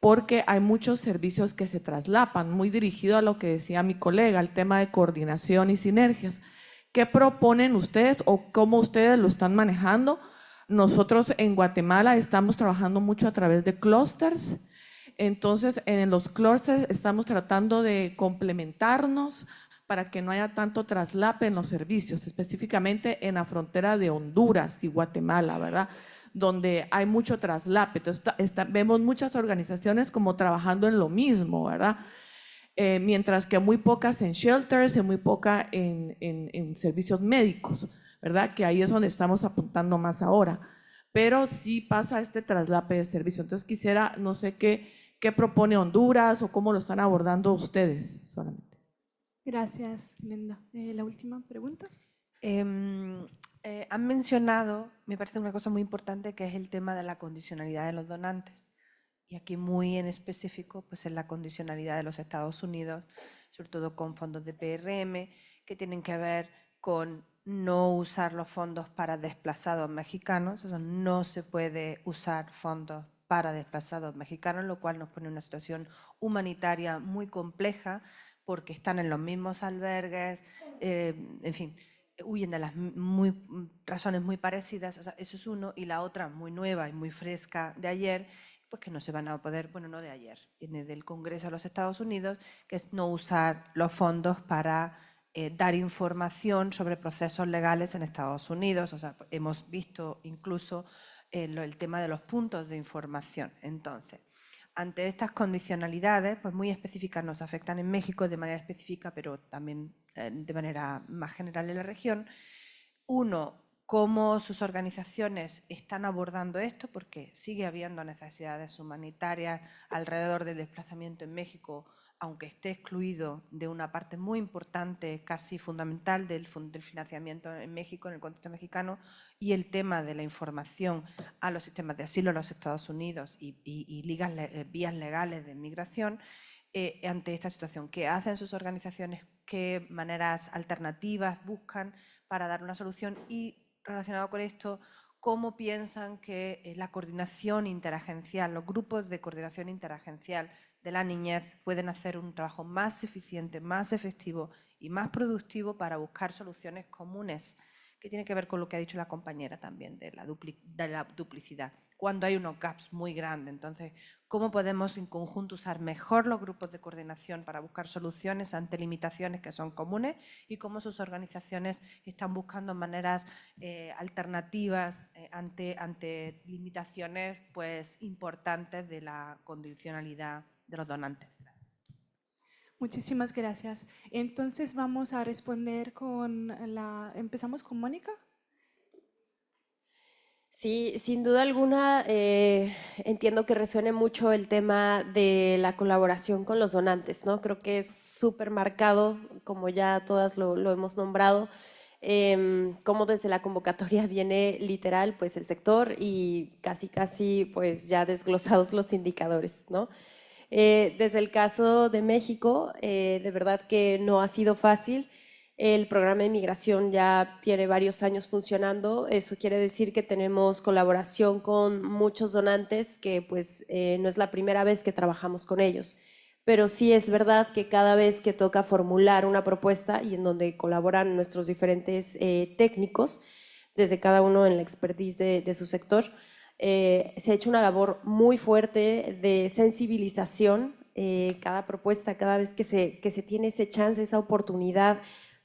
porque hay muchos servicios que se traslapan, muy dirigido a lo que decía mi colega, el tema de coordinación y sinergias. ¿Qué proponen ustedes o cómo ustedes lo están manejando? Nosotros en Guatemala estamos trabajando mucho a través de clústeres. Entonces, en los clústeres estamos tratando de complementarnos para que no haya tanto traslape en los servicios, específicamente en la frontera de Honduras y Guatemala, ¿verdad? Donde hay mucho traslape. Entonces, vemos muchas organizaciones como trabajando en lo mismo, ¿verdad? mientras que muy pocas en shelters y muy poca en servicios médicos, ¿verdad? Que ahí es donde estamos apuntando más ahora. Pero sí pasa este traslape de servicio. Entonces quisiera, no sé qué propone Honduras o cómo lo están abordando ustedes solamente. Gracias, Linda. La última pregunta. Han mencionado, me parece una cosa muy importante, que es el tema de la condicionalidad de los donantes. Y aquí muy en específico, pues en la condicionalidad de los Estados Unidos, sobre todo con fondos de PRM, que tienen que ver con no usar los fondos para desplazados mexicanos, o sea, no se puede usar fondos para desplazados mexicanos, lo cual nos pone en una situación humanitaria muy compleja, porque están en los mismos albergues, en fin, huyen de las razones muy parecidas, o sea, eso es uno, y la otra muy nueva y muy fresca de ayer, pues que no se van a poder, bueno, no de ayer, viene del Congreso de los Estados Unidos, que es no usar los fondos para dar información sobre procesos legales en Estados Unidos. O sea, hemos visto incluso el tema de los puntos de información. Entonces, ante estas condicionalidades, pues muy específicas, nos afectan en México de manera específica, pero también de manera más general en la región. Uno, cómo sus organizaciones están abordando esto, porque sigue habiendo necesidades humanitarias alrededor del desplazamiento en México, aunque esté excluido de una parte muy importante, casi fundamental del financiamiento en México, en el contexto mexicano, y el tema de la información a los sistemas de asilo en los Estados Unidos y vías legales de migración. Ante esta situación, ¿qué hacen sus organizaciones? ¿Qué maneras alternativas buscan para dar una solución? Y relacionado con esto, ¿cómo piensan que la coordinación interagencial, los grupos de coordinación interagencial de la niñez pueden hacer un trabajo más eficiente, más efectivo y más productivo para buscar soluciones comunes, que tiene que ver con lo que ha dicho la compañera también, de la duplicidad, cuando hay unos gaps muy grandes? Entonces, ¿cómo podemos en conjunto usar mejor los grupos de coordinación para buscar soluciones ante limitaciones que son comunes, y cómo sus organizaciones están buscando maneras alternativas ante limitaciones pues, importantes de la condicionalidad de los donantes? Muchísimas gracias. Entonces vamos a responder empezamos con Mónica. Sí, sin duda alguna, entiendo que resuene mucho el tema de la colaboración con los donantes, ¿no? Creo que es súper marcado, como ya todas lo hemos nombrado, como desde la convocatoria viene literal, pues el sector y casi, pues ya desglosados los indicadores, ¿no? Desde el caso de México, de verdad que no ha sido fácil. El programa de migración ya tiene varios años funcionando. Eso quiere decir que tenemos colaboración con muchos donantes, que pues no es la primera vez que trabajamos con ellos. Pero sí es verdad que cada vez que toca formular una propuesta y en donde colaboran nuestros diferentes técnicos, desde cada uno en la expertise de su sector, se ha hecho una labor muy fuerte de sensibilización. Cada propuesta, cada vez que se tiene ese chance, esa oportunidad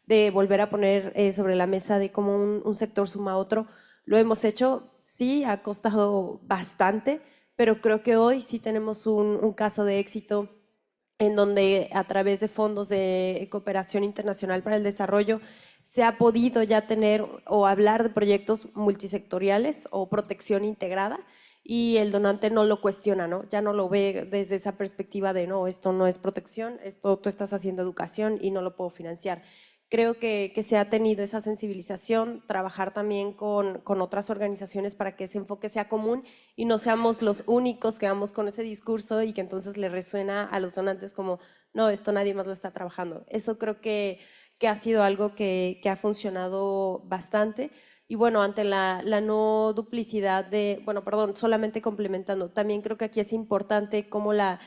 de volver a poner sobre la mesa de cómo un sector suma a otro, lo hemos hecho. Sí, ha costado bastante, pero creo que hoy sí tenemos un caso de éxito en donde a través de fondos de cooperación internacional para el desarrollo se ha podido ya tener o hablar de proyectos multisectoriales o protección integrada, y el donante no lo cuestiona, ¿no? Ya no lo ve desde esa perspectiva de no, esto no es protección, esto tú estás haciendo educación y no lo puedo financiar. Creo que se ha tenido esa sensibilización, trabajar también con otras organizaciones para que ese enfoque sea común y no seamos los únicos que vamos con ese discurso y que entonces le resuena a los donantes como, no, esto nadie más lo está trabajando. Eso creo que ha sido algo que ha funcionado bastante. Y bueno, ante la no duplicidad solamente complementando, también creo que aquí es importante cómo la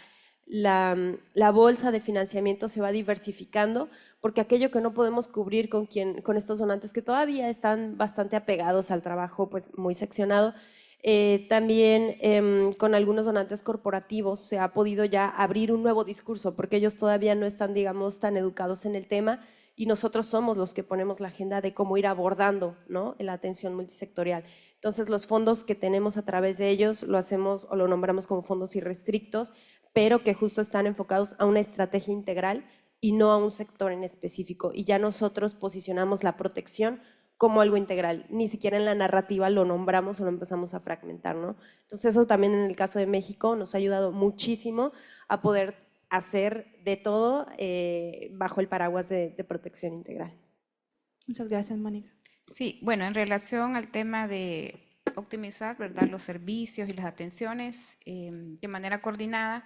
bolsa de financiamiento se va diversificando, porque aquello que no podemos cubrir con estos donantes que todavía están bastante apegados al trabajo pues muy seccionado, también con algunos donantes corporativos se ha podido ya abrir un nuevo discurso, porque ellos todavía no están, digamos, tan educados en el tema, y nosotros somos los que ponemos la agenda de cómo ir abordando, ¿no?, la atención multisectorial. Entonces, los fondos que tenemos a través de ellos lo hacemos o lo nombramos como fondos irrestrictos, pero que justo están enfocados a una estrategia integral y no a un sector en específico. Y ya nosotros posicionamos la protección como algo integral, ni siquiera en la narrativa lo nombramos o lo empezamos a fragmentar, ¿no? Entonces eso también en el caso de México nos ha ayudado muchísimo a poder hacer de todo bajo el paraguas de protección integral. Muchas gracias, Mónica. Sí, bueno, en relación al tema de optimizar, ¿verdad?, los servicios y las atenciones de manera coordinada,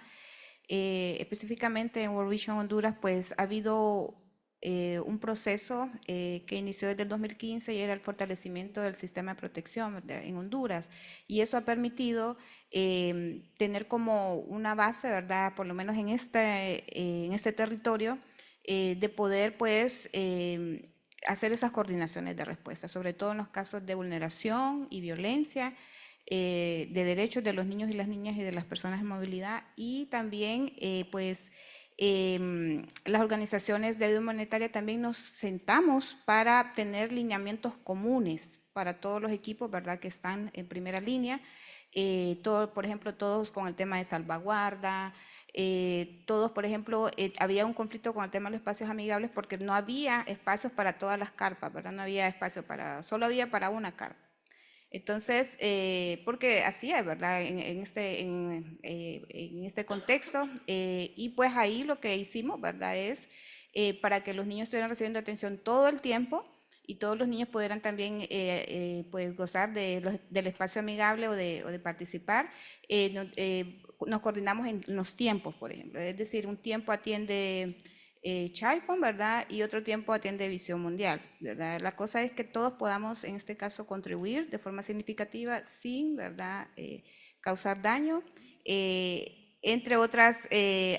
específicamente en World Vision Honduras, pues ha habido un proceso que inició desde el 2015 y era el fortalecimiento del sistema de protección, ¿verdad?, en Honduras. Y eso ha permitido tener como una base, ¿verdad?, por lo menos en este territorio, de poder, pues, hacer esas coordinaciones de respuesta, sobre todo en los casos de vulneración y violencia, de derechos de los niños y las niñas y de las personas en movilidad, y también pues las organizaciones de ayuda humanitaria también nos sentamos para tener lineamientos comunes para todos los equipos, ¿verdad?, que están en primera línea, por ejemplo, todos con el tema de salvaguarda, todos, por ejemplo, había un conflicto con el tema de los espacios amigables porque no había espacios para todas las carpas, ¿verdad? No había espacio solo había para una carpa. Entonces, porque así es, ¿verdad?, en este contexto, y pues ahí lo que hicimos, ¿verdad?, es para que los niños estuvieran recibiendo atención todo el tiempo y todos los niños pudieran también pues gozar del espacio amigable o de participar, nos coordinamos en los tiempos, por ejemplo, es decir, un tiempo atiende Childphone, ¿verdad?, y otro tiempo atiende Visión Mundial, ¿verdad? La cosa es que todos podamos, en este caso, contribuir de forma significativa sin, ¿verdad?, causar daño, entre otras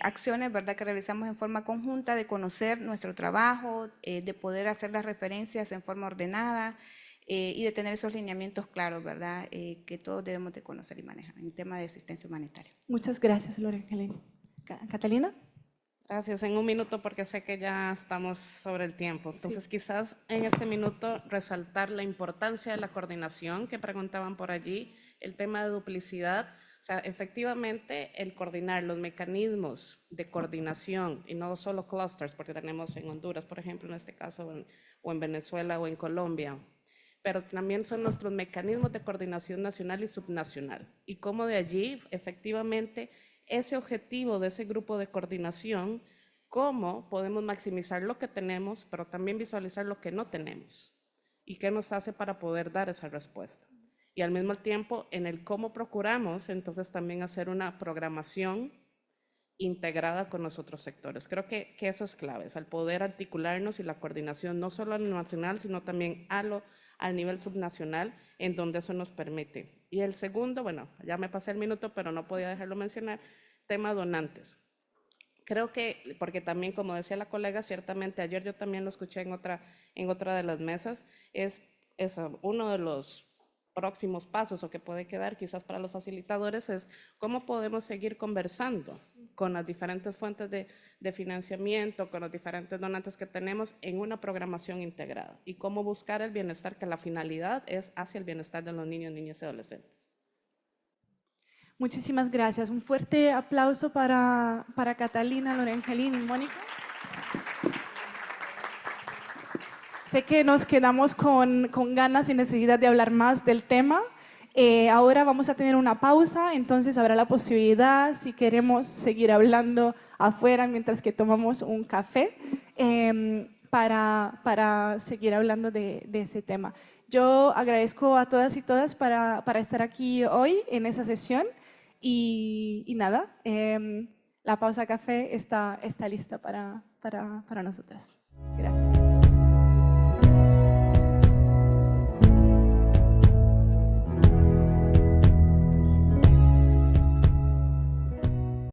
acciones, ¿verdad?, que realizamos en forma conjunta, de conocer nuestro trabajo, de poder hacer las referencias en forma ordenada y de tener esos lineamientos claros, ¿verdad?, que todos debemos de conocer y manejar en el tema de asistencia humanitaria. Muchas gracias, Lorena Angelini. ¿Catalina? Gracias. En un minuto, porque sé que ya estamos sobre el tiempo. Entonces, quizás en este minuto resaltar la importancia de la coordinación que preguntaban por allí, el tema de duplicidad. O sea, efectivamente, el coordinar los mecanismos de coordinación y no solo clusters, porque tenemos en Honduras, por ejemplo, en este caso, o en Venezuela o en Colombia, pero también son nuestros mecanismos de coordinación nacional y subnacional. Y cómo de allí, efectivamente, ese objetivo de ese grupo de coordinación, cómo podemos maximizar lo que tenemos, pero también visualizar lo que no tenemos y qué nos hace para poder dar esa respuesta. Y al mismo tiempo, en el cómo procuramos, entonces también hacer una programación integrada con los otros sectores. Creo que eso es clave, es el poder articularnos y la coordinación no solo a lo nacional, sino también al nivel subnacional, en donde eso nos permite. Y el segundo, bueno, ya me pasé el minuto, pero no podía dejarlo mencionar, tema donantes. Creo que, porque también, como decía la colega, ciertamente ayer yo también lo escuché en otra de las mesas, es uno de los próximos pasos o que puede quedar quizás para los facilitadores es cómo podemos seguir conversando con las diferentes fuentes de financiamiento, con los diferentes donantes que tenemos en una programación integrada y cómo buscar el bienestar, que la finalidad es hacia el bienestar de los niños, niñas y adolescentes. Muchísimas gracias. Un fuerte aplauso para Catalina, Lorena Angelini y Mónica. Sé que nos quedamos con ganas y necesidad de hablar más del tema. Ahora vamos a tener una pausa, entonces habrá la posibilidad, si queremos seguir hablando afuera mientras que tomamos un café, para seguir hablando de ese tema. Yo agradezco a todas y todas para estar aquí hoy en esa sesión y nada, la pausa café está lista para nosotras. Gracias.